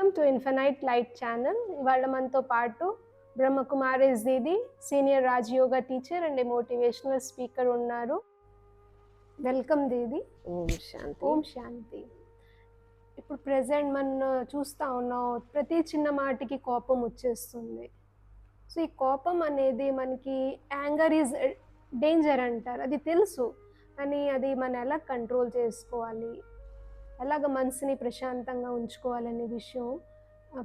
Welcome to infinite light channel. ఇవాళ మనతో పాటు Brahmakumaris didi, senior Rajayoga teacher and motivational speaker ఉన్నారు. వెల్కమ్ దీది. ఓం శాంతి. ఓం శాంతి. ఇప్పుడు ప్రెజెంట్ మనం చూస్తూ ఉన్నాం, ప్రతి చిన్న మాటకి కోపం వచ్చేస్తుంది. సో ఈ కోపం అనేది మనకి యాంగర్ ఈజ్ డేంజర్ అంటారు, అది తెలుసు. కానీ అది మనం ఎలా కంట్రోల్ చేసుకోవాలి, ఎలాగ మనసుని ప్రశాంతంగా ఉంచుకోవాలనే విషయం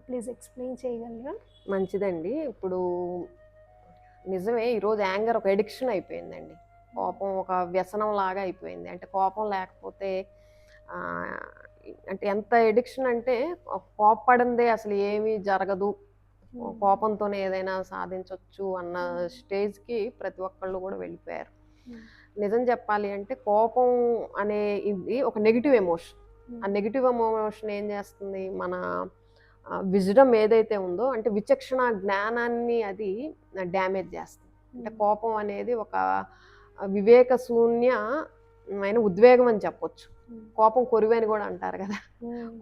ప్లీజ్ ఎక్స్ప్లెయిన్ చేయగలరా? మంచిదండి. ఇప్పుడు నిజమే, ఈరోజు యాంగర్ ఒక ఎడిక్షన్ అయిపోయిందండి. కోపం ఒక వ్యసనం లాగా అయిపోయింది. అంటే కోపం లేకపోతే అంటే ఎంత ఎడిక్షన్ అంటే కోపపడిందే అసలు ఏమీ జరగదు, కోపంతోనే ఏదైనా సాధించవచ్చు అన్న స్టేజ్కి ప్రతి ఒక్కళ్ళు కూడా వెళ్ళిపోయారు. నిజం చెప్పాలి అంటే కోపం అనే ఇది ఒక నెగిటివ్ ఎమోషన్. ఆ నెగిటివ్ ఎమోషన్ ఏం చేస్తుంది, మన విజ్డమ్ ఏదైతే ఉందో అంటే విచక్షణ జ్ఞానాన్ని అది డ్యామేజ్ చేస్తుంది. అంటే కోపం అనేది ఒక వివేక శూన్యమైన ఉద్వేగం అని చెప్పొచ్చు. కోపం కొరివి అని కూడా అంటారు కదా,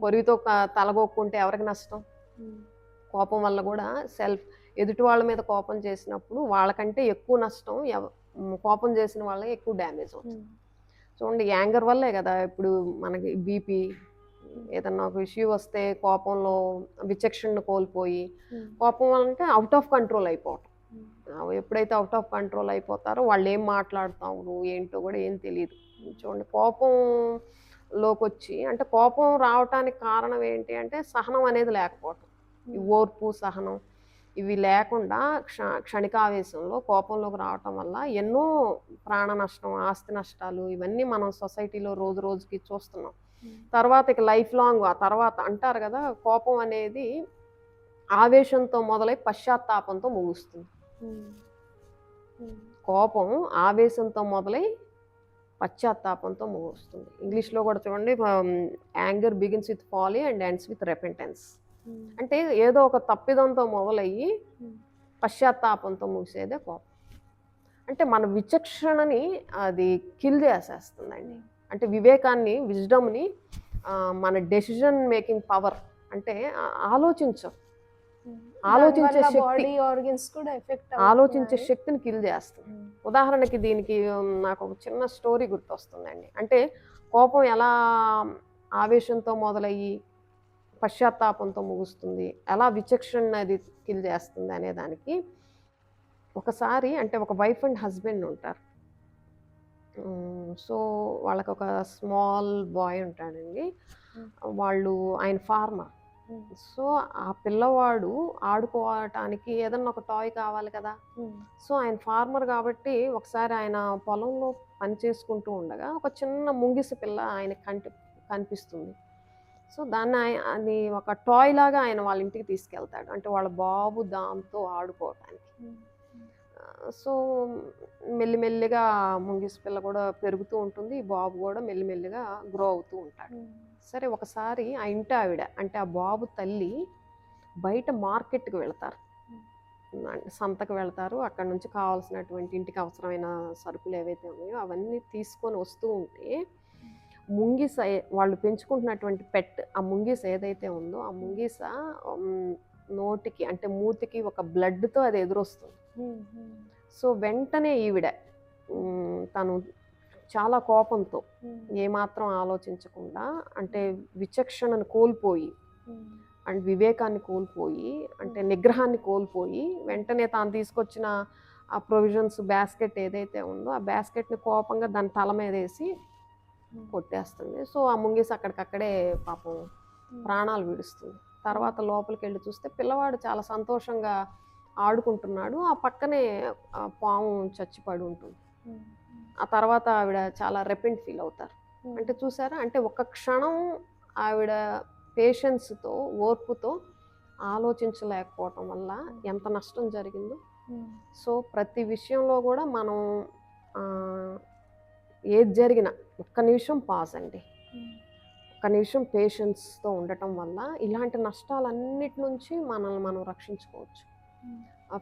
కొరివితో తలగొక్కుంటే ఎవరికి నష్టం? కోపం వల్ల కూడా ఎదుటి వాళ్ళ మీద కోపం చేసినప్పుడు వాళ్ళకంటే ఎక్కువ నష్టం, కోపం చేసిన వాళ్ళకి ఎక్కువ డ్యామేజ్ అవుతుంది. చూడండి, యాంగర్ వల్లే కదా ఇప్పుడు మనకి బీపీ, ఏదన్నా ఒక ఇష్యూ వస్తే కోపంలో విచక్షణను కోల్పోయి, కోపం వల్ల అంటే అవుట్ ఆఫ్ కంట్రోల్ అయిపోవటం. ఎప్పుడైతే అవుట్ ఆఫ్ కంట్రోల్ అయిపోతారో వాళ్ళు ఏం మాట్లాడుతారు ఏంటో కూడా ఏం తెలియదు. చూడండి, కోపంలోకి వచ్చి అంటే కోపం రావటానికి కారణం ఏంటి అంటే సహనం అనేది లేకపోవటం. ఈ ఓర్పు, సహనం ఇవి లేకుండా క్షణికావేశంలో కోపంలోకి రావటం వల్ల ఎన్నో ప్రాణ నష్టం, ఆస్తి నష్టాలు ఇవన్నీ మనం సొసైటీలో రోజు రోజుకి చూస్తున్నాం. తర్వాత ఇక లైఫ్ లాంగ్ ఆ తర్వాత అంటారు కదా, కోపం అనేది ఆవేశంతో మొదలై పశ్చాత్తాపంతో ముగుస్తుంది. కోపం ఆవేశంతో మొదలై పశ్చాత్తాపంతో ముగుస్తుంది. ఇంగ్లీష్లో కూడా చూడండి, anger begins with folly and ends with repentance. అంటే ఏదో ఒక తప్పిదంతో మొదలయ్యి పశ్చాత్తాపంతో ముగిసేదే కోపం. అంటే మన విచక్షణని అది కిల్ చేసేస్తుందండి. అంటే వివేకాన్ని, విజ్డమ్ని, మన డెసిజన్ మేకింగ్ పవర్ అంటే ఆలోచించే శక్తిని కిల్ చేస్తుంది. ఉదాహరణకి దీనికి నాకు ఒక చిన్న స్టోరీ గుర్తొస్తుందండి. అంటే కోపం ఎలా ఆవేశంతో మొదలయ్యి పశ్చాత్తాపంతో ముగుస్తుంది, ఎలా విచక్షణ అది కిల్ చేస్తుంది అనే దానికి ఒకసారి అంటే ఒక వైఫ్ అండ్ హస్బెండ్ ఉంటారు. సో వాళ్ళకి ఒక స్మాల్ బాయ్ ఉంటాడండి. ఆయన ఫార్మర్. సో ఆ పిల్లవాడు ఆడుకోవటానికి ఏదన్నా ఒక టాయ్ కావాలి కదా. సో ఆయన ఫార్మర్ కాబట్టి ఒకసారి ఆయన పొలంలో పని చేసుకుంటూ ఉండగా ఒక చిన్న ముంగిస పిల్ల ఆయన కనిపిస్తుంది. సో అది ఒక టాయ్ లాగా ఆయన వాళ్ళ ఇంటికి తీసుకెళ్తాడు, అంటే వాళ్ళ బాబు దాంతో ఆడుకోవటానికి. సో మెల్లిమెల్లిగా ముంగిస పిల్ల కూడా పెరుగుతూ ఉంటుంది, బాబు కూడా మెల్లిమెల్లిగా గ్రో అవుతూ ఉంటాడు. సరే ఒకసారి ఆ ఇంటి ఆవిడ అంటే ఆ బాబు తల్లి బయట మార్కెట్కి వెళ్తారు, సంతకు వెళ్తారు. అక్కడ నుంచి కావాల్సినటువంటి ఇంటికి అవసరమైన సరుకులు ఏవైతే ఉన్నాయో అవన్నీ తీసుకొని వస్తూ ఉంటే ముంగిస, వాళ్ళు పెంచుకుంటున్నటువంటి పెట్, ఆ ముంగిస ఏదైతే ఉందో ఆ ముంగిస నోటికి అంటే మూతికి ఒక బ్లడ్తో అది ఎదురొస్తుంది. సో వెంటనే ఈవిడ తను చాలా కోపంతో ఏమాత్రం ఆలోచించకుండా అంటే విచక్షణను కోల్పోయి అండ్ వివేకాన్ని కోల్పోయి అంటే నిగ్రహాన్ని కోల్పోయి వెంటనే తాను తీసుకొచ్చిన ఆ ప్రొవిజన్స్ బాస్కెట్ ఏదైతే ఉందో ఆ బాస్కెట్ని కోపంగా దాని తల మీద వేసి కొట్టేస్తుంది. సో ఆ ముంగిస అక్కడికక్కడే పాపం ప్రాణాలు విడుస్తుంది. తర్వాత లోపలికి వెళ్ళి చూస్తే పిల్లవాడు చాలా సంతోషంగా ఆడుకుంటున్నాడు, ఆ పక్కనే పాము చచ్చిపడి ఉంటుంది. ఆ తర్వాత ఆవిడ చాలా రెపెంట్ ఫీల్ అవుతారు. అంటే చూసారా, అంటే ఒక క్షణం ఆవిడ పేషెన్స్తో, ఓర్పుతో ఆలోచించలేకపోవటం వల్ల ఎంత నష్టం జరిగిందో. సో ప్రతి విషయంలో కూడా మనం ఏది జరిగినా ఒక్క నిమిషం పాజ్ అండి, ఒక్క నిమిషం పేషెన్స్తో ఉండటం వల్ల ఇలాంటి నష్టాలన్నిటి నుంచి మనల్ని మనం రక్షించుకోవచ్చు.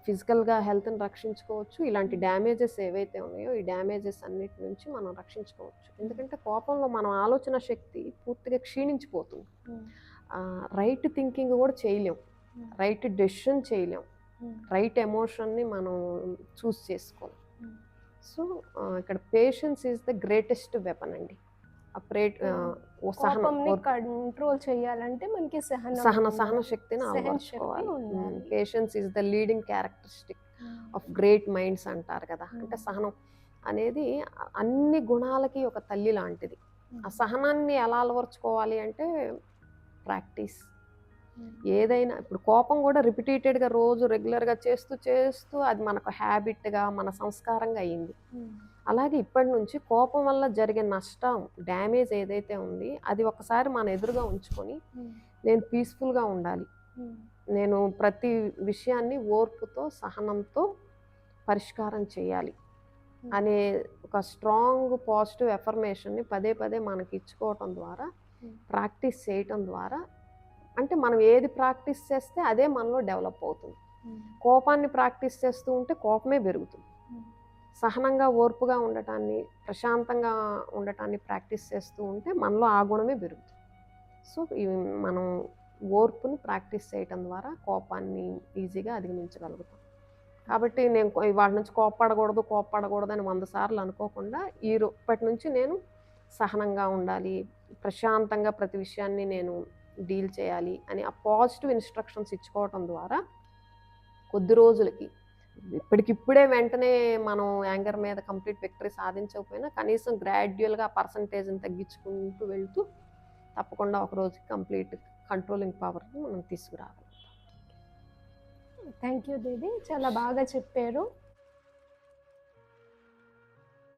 ఫిజికల్గా హెల్త్ని రక్షించుకోవచ్చు, ఇలాంటి డ్యామేజెస్ ఏవైతే ఉన్నాయో ఈ డ్యామేజెస్ అన్నిటి నుంచి మనం రక్షించుకోవచ్చు. ఎందుకంటే కోపంలో మనం ఆలోచన శక్తి పూర్తిగా క్షీణించిపోతుంది. రైట్ థింకింగ్ కూడా చేయలేం, రైట్ డెసిషన్ చేయలేం, రైట్ ఎమోషన్ని మనం చూస్ చేసుకోలేం. సో ఇక్కడ patience is the greatest weapon అండి. కోపంని కంట్రోల్ చేయాలంటే మనకి సహన శక్తిని అలవర్చుకోవాలి. Patience is the leading characteristic of great minds అంటారు కదా. అంటే సహనం అనేది అన్ని గుణాలకి ఒక తల్లి లాంటిది. ఆ సహనాన్ని ఎలా అలవర్చుకోవాలి అంటే ప్రాక్టీస్. ఏదైనా ఇప్పుడు కోపం కూడా రిపీటెడ్గా రోజు రెగ్యులర్గా చేస్తూ చేస్తూ అది మనకు హ్యాబిట్గా మన సంస్కారంగా అయ్యింది. అలాగే ఇప్పటి నుంచి కోపం వల్ల జరిగే నష్టం, డ్యామేజ్ ఏదైతే ఉంది అది ఒకసారి మన ఎదురుగా ఉంచుకొని నేను పీస్ఫుల్గా ఉండాలి, నేను ప్రతి విషయాన్ని ఓర్పుతో సహనంతో పరిష్కారం చేయాలి అనే ఒక స్ట్రాంగ్ పాజిటివ్ ఎఫర్మేషన్ని పదే పదే మనకి ఇచ్చుకోవటం ద్వారా, ప్రాక్టీస్ చేయటం ద్వారా, అంటే మనం ఏది ప్రాక్టీస్ చేస్తే అదే మనలో డెవలప్ అవుతుంది. కోపాన్ని ప్రాక్టీస్ చేస్తూ ఉంటే కోపమే పెరుగుతుంది. సహనంగా ఓర్పుగా ఉండటాన్ని, ప్రశాంతంగా ఉండటాన్ని ప్రాక్టీస్ చేస్తూ ఉంటే మనలో ఆ గుణమే పెరుగుతుంది. సో మనం ఓర్పుని ప్రాక్టీస్ చేయటం ద్వారా కోపాన్ని ఈజీగా అధిగమించగలుగుతాం. కాబట్టి నేను వాటి నుంచి కోప్పడకూడదు అని 100 సార్లు అనుకోకుండా ఇప్పటి నుంచి నేను సహనంగా ఉండాలి, ప్రశాంతంగా ప్రతి విషయాన్ని నేను డీల్ చేయాలి అని ఆ పాజిటివ్ ఇన్స్ట్రక్షన్స్ ఇచ్చుకోవటం ద్వారా కొద్ది రోజులకి, ఇప్పటికిప్పుడే వెంటనే మనం యాంగర్ మీద కంప్లీట్ విక్టరీ సాధించకపోయినా కనీసం గ్రాడ్యువల్గా పర్సంటేజ్ని తగ్గించుకుంటూ వెళ్తూ తప్పకుండా ఒక రోజుకి కంప్లీట్ కంట్రోలింగ్ పవర్ని మనం తీసుకురాగలుగుతాం. థ్యాంక్ యూ దీది, చాలా బాగా చెప్పారు.